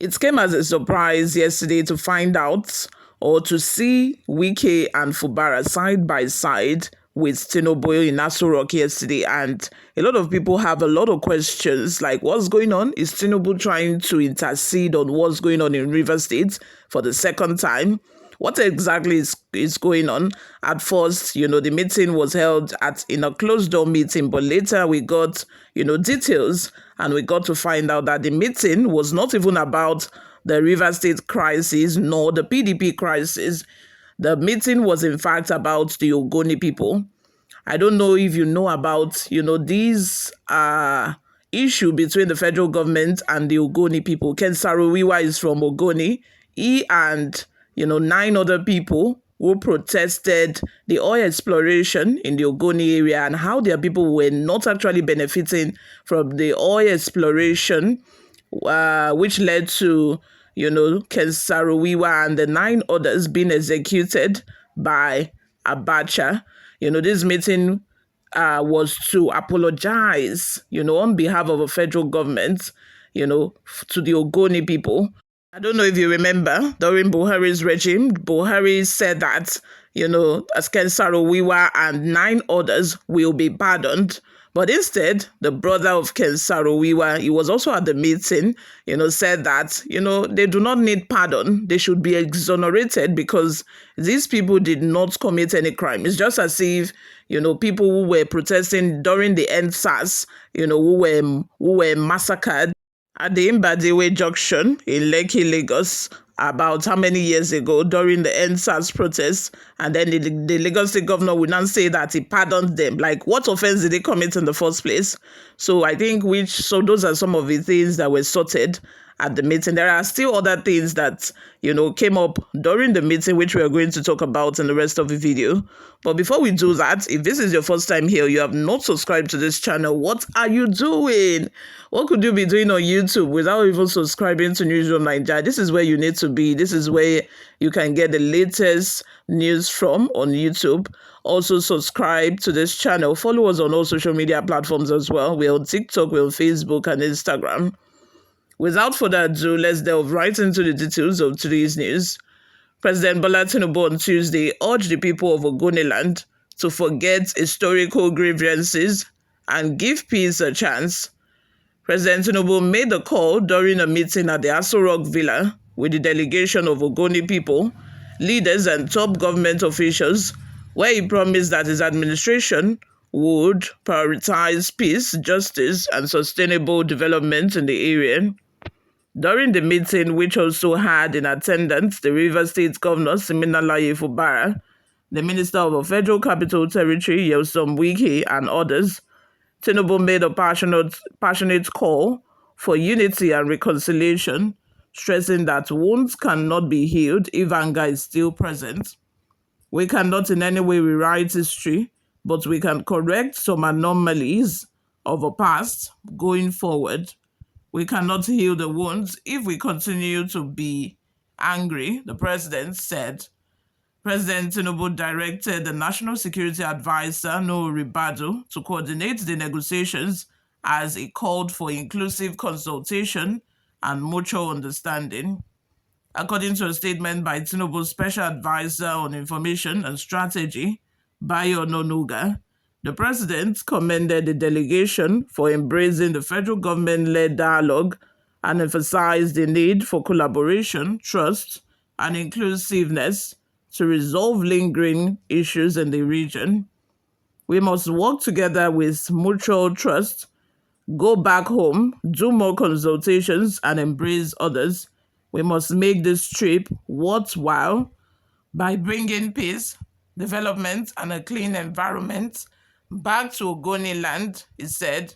It came as a surprise yesterday to find out or to see Wike and Fubara side by side with Tinubu in Aso Rock yesterday. And a lot of people have a lot of questions like, what's going on? Is Tinubu trying to intercede on what's going on in River State for the second time? What exactly is going on? At first, the meeting was held in a closed door meeting, but later we got, details, and we got to find out that the meeting was not even about the River State crisis nor the PDP crisis. The meeting was in fact about the Ogoni people. I don't know if you know about, these issue between the federal government and the Ogoni people. Ken Sarowiwa is from Ogoni. He and, 9 other people who protested the oil exploration in the Ogoni area and how their people were not actually benefiting from the oil exploration, which led to, Ken Sarowiwa and the 9 others being executed by Abacha. This meeting was to apologize, on behalf of the federal government, to the Ogoni people. I don't know if you remember, during Buhari's regime, Buhari said that, Asken Sarowiwa and 9 others will be pardoned. But instead, the brother of Ken Sarowiwa, he was also at the meeting, said that, they do not need pardon. They should be exonerated because these people did not commit any crime. It's just as if, people who were protesting during the EndSARS, who were massacred at the Imbadiwe Junction in Lekki, Lagos, about how many years ago during the EndSARS protests, and then the Lagos State governor would not say that he pardoned them. Like, what offense did they commit in the first place? So I think those are some of the things that were sorted at the meeting. There are still other things that, came up during the meeting, which we are going to talk about in the rest of the video. But before we do that, if this is your first time here, you have not subscribed to this channel, what are you doing? What could you be doing on YouTube without even subscribing to Newsroom Nigeria? This is where you need to be. This is where you can get the latest news from on YouTube. Also, subscribe to this channel. Follow us on all social media platforms as well. We're on TikTok, we're on Facebook and Instagram. Without further ado, let's delve right into the details of today's news. President Bola Tinubu on Tuesday urged the people of Ogoniland to forget historical grievances and give peace a chance. President Tinubu made the call during a meeting at the Aso Rock Villa with the delegation of Ogoni people, leaders and top government officials, where he promised that his administration would prioritize peace, justice, and sustainable development in the area. During the meeting, which also had in attendance the River State Governor Siminalayi Fubara, the Minister of the Federal Capital Territory Nyesom Wike, and others, Tinubu made a passionate call for unity and reconciliation, stressing that wounds cannot be healed if anger is still present. We cannot in any way rewrite history, but we can correct some anomalies of the past going forward. We cannot heal the wounds if we continue to be angry, the president said. President Tinubu directed the National Security Advisor, Nuhu Ribadu, to coordinate the negotiations as he called for inclusive consultation and mutual understanding. According to a statement by Tinubu's Special Advisor on Information and Strategy, Bayo Ononuga, the president commended the delegation for embracing the federal government-led dialogue and emphasized the need for collaboration, trust, and inclusiveness to resolve lingering issues in the region. We must work together with mutual trust, go back home, do more consultations, and embrace others. We must make this trip worthwhile by bringing peace, development, and a clean environment back to Ogoni land, he said.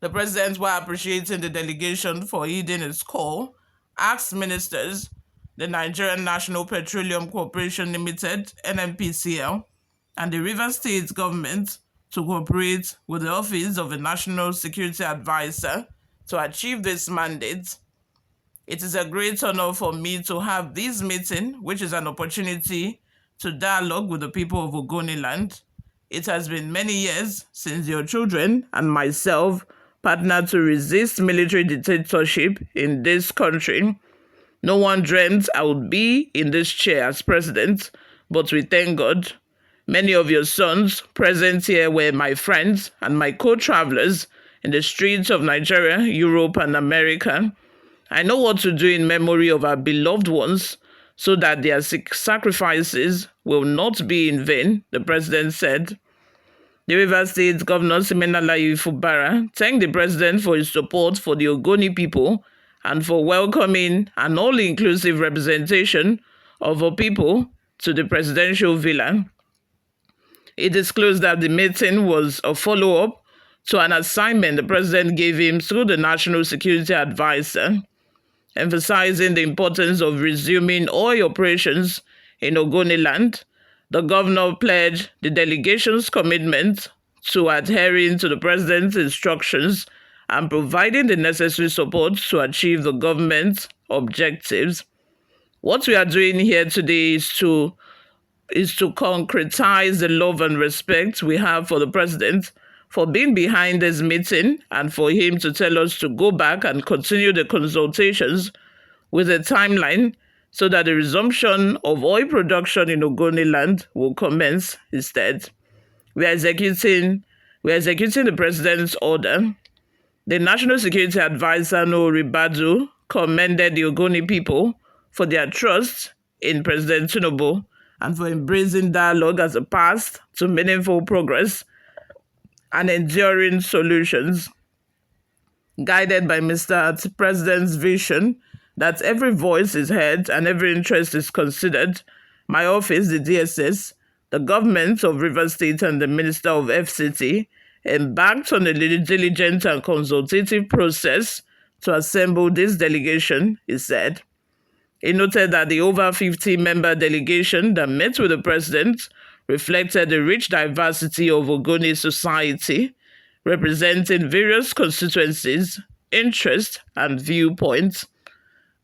The president, while appreciating the delegation for heeding his call, asked ministers, the Nigerian National Petroleum Corporation Limited, NNPCL, and the River State government to cooperate with the Office of the National Security Advisor to achieve this mandate. It is a great honor for me to have this meeting, which is an opportunity to dialogue with the people of Ogoniland. It has been many years since your children and myself partner to resist military dictatorship in this country. No one dreamt I would be in this chair as president, but we thank God. Many of your sons present here were my friends and my co-travelers in the streets of Nigeria, Europe, and America. I know what to do in memory of our beloved ones so that their sacrifices will not be in vain, the president said. The Rivers State Governor Simenalayi Fubara thanked the president for his support for the Ogoni people and for welcoming an all-inclusive representation of our people to the presidential villa. He disclosed that the meeting was a follow-up to an assignment the president gave him through the National Security Advisor, emphasizing the importance of resuming oil operations in Ogoni land. The governor pledged the delegation's commitment to adhering to the president's instructions and providing the necessary support to achieve the government's objectives. What we are doing here today is to concretize the love and respect we have for the president for being behind this meeting and for him to tell us to go back and continue the consultations with a timeline so that the resumption of oil production in Ogoni land will commence instead. We are executing the president's order. The National Security Advisor, No Ribadu, commended the Ogoni people for their trust in President Tinubu and for embracing dialogue as a path to meaningful progress and enduring solutions. Guided by Mr. President's vision that every voice is heard and every interest is considered, my office, the DSS, the government of Rivers State and the Minister of FCT embarked on a diligent and consultative process to assemble this delegation, he said. He noted that the over 50-member delegation that met with the president reflected the rich diversity of Ogoni society, representing various constituencies, interests, and viewpoints.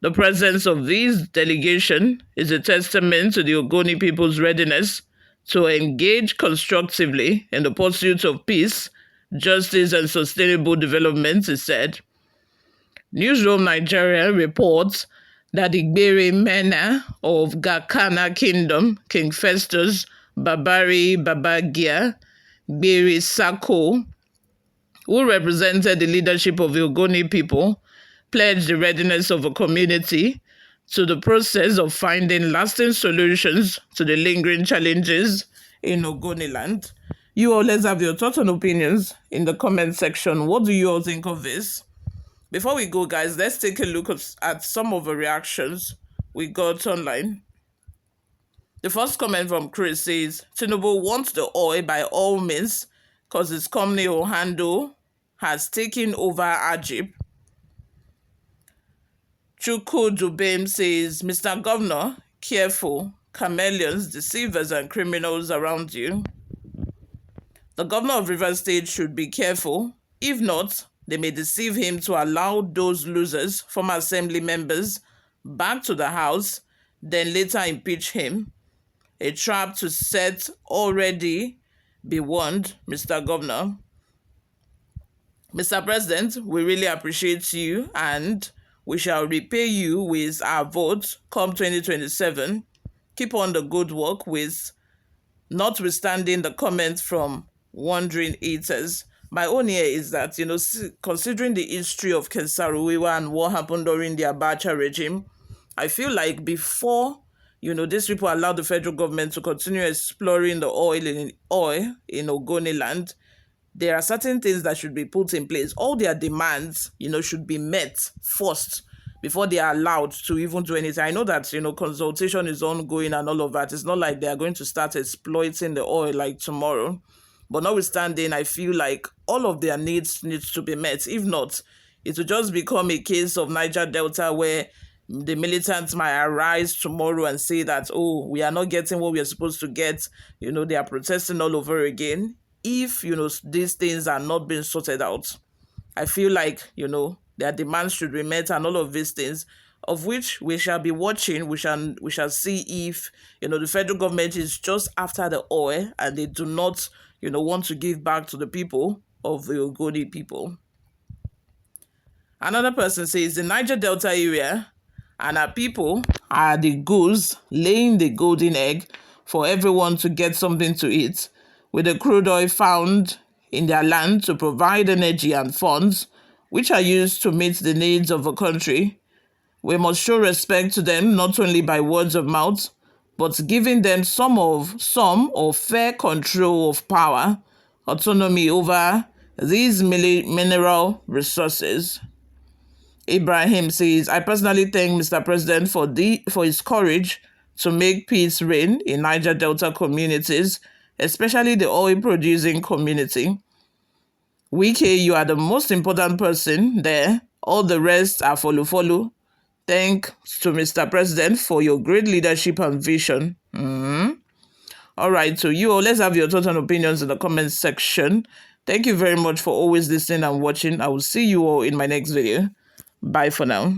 The presence of this delegation is a testament to the Ogoni people's readiness to engage constructively in the pursuit of peace, justice, and sustainable development, he said. Newsroom Nigeria reports that the Igbere Mena of Gakana Kingdom, King Festus Babari Babagia Gbere Sako, who represented the leadership of the Ogoni people, pledged the readiness of a community to the process of finding lasting solutions to the lingering challenges in Ogoni land. You all, let's have your thoughts and opinions in the comment section. What do you all think of this? Before we go, guys, let's take a look at some of the reactions we got online. The first comment from Chris says, Tinubu wants the oil by all means because his company Ohando has taken over Ajib. Chukwu Dubem says, Mr. Governor, careful, chameleons, deceivers, and criminals around you. The governor of Rivers State should be careful. If not, they may deceive him to allow those losers, former assembly members, back to the house, then later impeach him. A trap to set already be warned, Mr. Governor. Mr. President, we really appreciate you and we shall repay you with our vote come 2027. Keep on the good work with, notwithstanding the comments from wandering eaters. My own here is that, considering the history of Kesaruwiwa and what happened during the Abacha regime, I feel like before, these people allowed the federal government to continue exploring the oil in Ogoni land, there are certain things that should be put in place. All their demands, should be met first before they are allowed to even do anything. I know that, consultation is ongoing and all of that. It's not like they are going to start exploiting the oil like tomorrow. But notwithstanding, I feel like all of their needs to be met. If not, it will just become a case of Niger Delta where the militants might arise tomorrow and say that, oh, we are not getting what we are supposed to get. They are protesting all over again. If, these things are not being sorted out, I feel like, their demands should be met and all of these things, of which we shall be watching. We shall see if, the federal government is just after the oil and they do not, want to give back to the people of the Ogoni people. Another person says the Niger Delta area and our people are the goose laying the golden egg for everyone to get something to eat, with the crude oil found in their land to provide energy and funds, which are used to meet the needs of a country. We must show respect to them not only by words of mouth, but giving them some or fair control of power, autonomy over these mineral resources. Ibrahim says, I personally thank Mr. President for his courage to make peace reign in Niger Delta communities, especially the oil-producing community. Wike, you are the most important person there. All the rest are follow. Thanks to Mr. President for your great leadership and vision. All right, so you all, let's have your thoughts and opinions in the comments section. Thank you very much for always listening and watching. I will see you all in my next video. Bye for now.